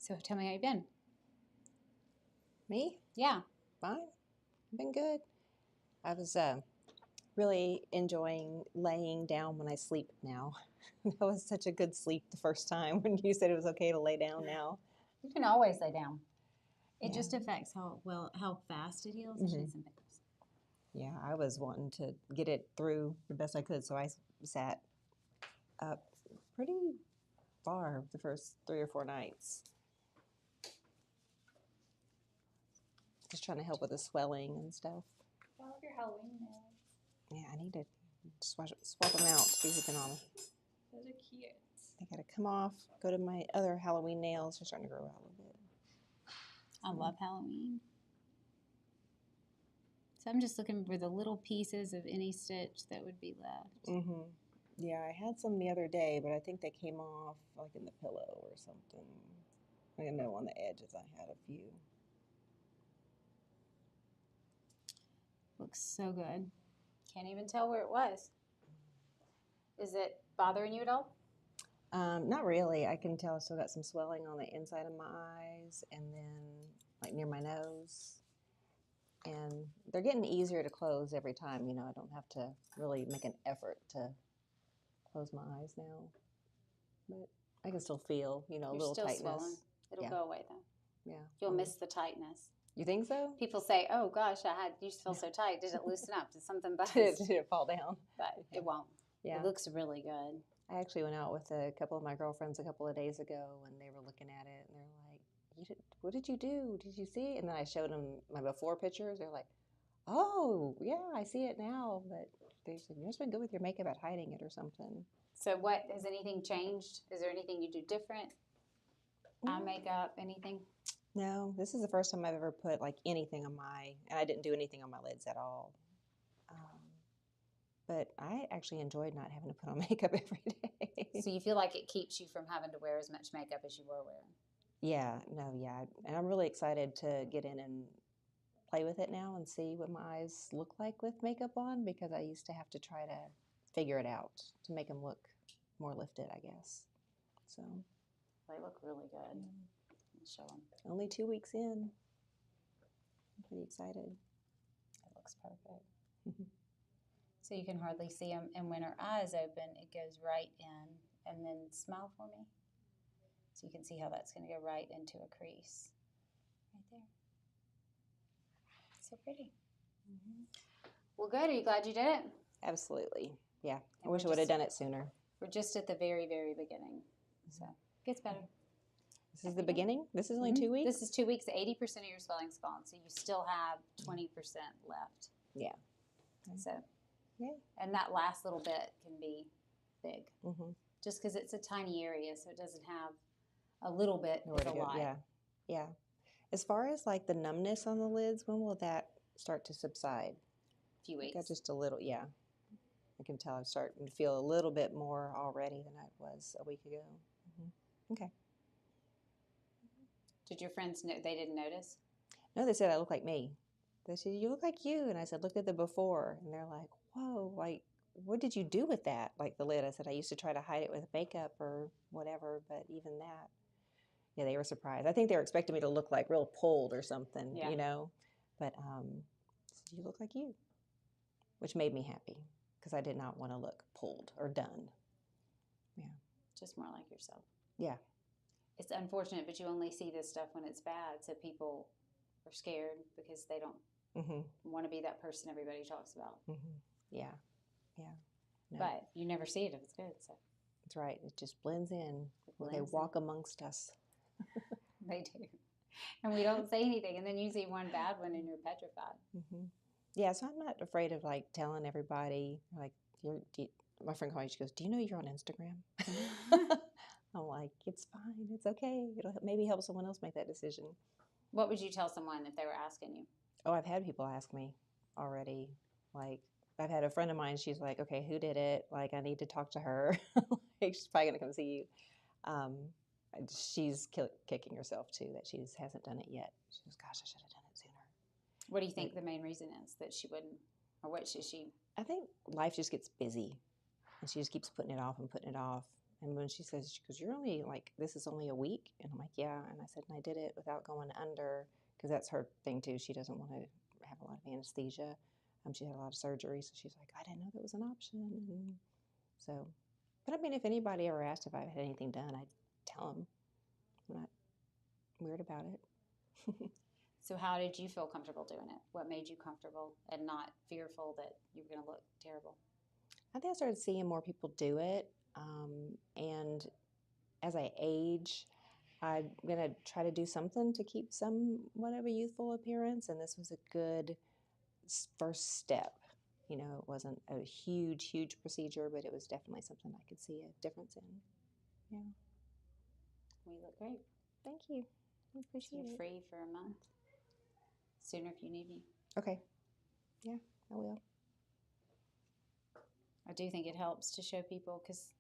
So tell me how you've been. Me? Yeah. Fine. Been good. I was really enjoying laying down when I sleep now. That was such a good sleep the first time when you said it was okay to lay down now. You can always lay down. It Yeah. just affects how fast it heals. Mhm. Yeah, I was wanting to get it through the best I could, so I sat up pretty far the first 3 or 4 nights. Just trying to help with the swelling and stuff. I love your Halloween nails. Yeah, I need to swap them out. See what's been on them. Those are cute. They gotta come off. Go to my other Halloween nails. They're starting to grow out a little bit. I love Halloween. So I'm just looking for the little pieces of any stitch that would be left. Mm-hmm. Yeah, I had some the other day, but I think they came off like in the pillow or something. I know on the edges I had a few. Looks so good. Can't even tell where it was. Is it bothering you at all? Not really. I can tell I still got some swelling on the inside of my eyes and then like near my nose. And they're getting easier to close every time. You know, I don't have to really make an effort to close my eyes now. But I can still feel, a You're little still tightness. swollen. It'll Yeah. go away though. Yeah. You'll miss the tightness. You think so? People say, "Oh gosh, you used to feel so tight. Did it loosen up? Did something buzz?" Did it fall down? But it won't. Yeah. It looks really good. I actually went out with a couple of my girlfriends a couple of days ago and they were looking at it and they're like, what did you do? Did you see it? And then I showed them my before pictures. They're like, oh, yeah, I see it now. But they said, you must have been good with your makeup at hiding it or something. So has anything changed? Is there anything you do different? Eye makeup, anything? No, this is the first time I've ever put like anything on and I didn't do anything on my lids at all. But I actually enjoyed not having to put on makeup every day. So you feel like it keeps you from having to wear as much makeup as you were wearing? Yeah, and I'm really excited to get in and play with it now and see what my eyes look like with makeup on because I used to have to try to figure it out to make them look more lifted, I guess. So they look really good. I'll show them. Only 2 weeks in. I'm pretty excited. It looks perfect. So you can hardly see them, and when her eyes open, it goes right in. And then smile for me. So you can see how that's going to go right into a crease. Right there. So pretty. Mm-hmm. Well, good. Are you glad you did it? Absolutely. Yeah. I wish I would have done it sooner. We're just at the very, very beginning. So it gets better. This is the beginning? This is only 2 weeks? This is 2 weeks. 80% of your swelling's gone. So you still have 20% left. Yeah. So, yeah. And that last little bit can be big. Mm-hmm. Just because it's a tiny area, so it doesn't have a little bit of a lot. Yeah. Yeah. As far as like the numbness on the lids, when will that start to subside? A few weeks. I got just a little, yeah. I can tell I'm starting to feel a little bit more already than I was a week ago. Mm-hmm. Okay. Did your friends know? They didn't notice? No, they said I look like me. They said, you look like you. And I said, look at the before. And they're like, whoa, like, what did you do with that? Like the lid. I said, I used to try to hide it with makeup or whatever, but even that. Yeah, they were surprised. I think they were expecting me to look like real pulled or something, But said, you look like you, which made me happy because I did not want to look pulled or done. Yeah. Just more like yourself. Yeah. It's unfortunate, but you only see this stuff when it's bad, so people are scared because they don't want to be that person everybody talks about. Mm-hmm. Yeah. Yeah. No. But you never see it if it's good. So that's right. It just blends in. They walk amongst us. They do. And we don't say anything. And then you see one bad one and you're petrified. Mm-hmm. Yeah, so I'm not afraid of like telling everybody, like, my friend called me, she goes, do you know you're on Instagram? I'm like, it's fine. It's okay. It'll maybe help someone else make that decision. What would you tell someone if they were asking you? Oh, I've had people ask me already. Like, I've had a friend of mine, she's like, okay, who did it? Like, I need to talk to her. Like, she's probably going to come see you. She's kicking herself, too, that she just hasn't done it yet. She goes, gosh, I should have done it sooner. What do you think the main reason is that she wouldn't? Or what should she? I think life just gets busy. And she just keeps putting it off and putting it off. And when she says, because you're only like, this is only a week. And I'm like, yeah. And I said, and I did it without going under, because that's her thing too. She doesn't want to have a lot of anesthesia. She had a lot of surgery. So she's like, I didn't know that was an option. And so, but I mean, if anybody ever asked if I had anything done, I'd tell them. I'm not weird about it. So how did you feel comfortable doing it? What made you comfortable and not fearful that you were going to look terrible? I think I started seeing more people do it. And as I age, I'm going to try to do something to keep somewhat of a youthful appearance. And this was a good first step. You know, it wasn't a huge, huge procedure, but it was definitely something I could see a difference in. Yeah. We look great. Thank you. I appreciate You're it. free for a month. Sooner if you need me. Okay. Yeah, I will. I do think it helps to show people because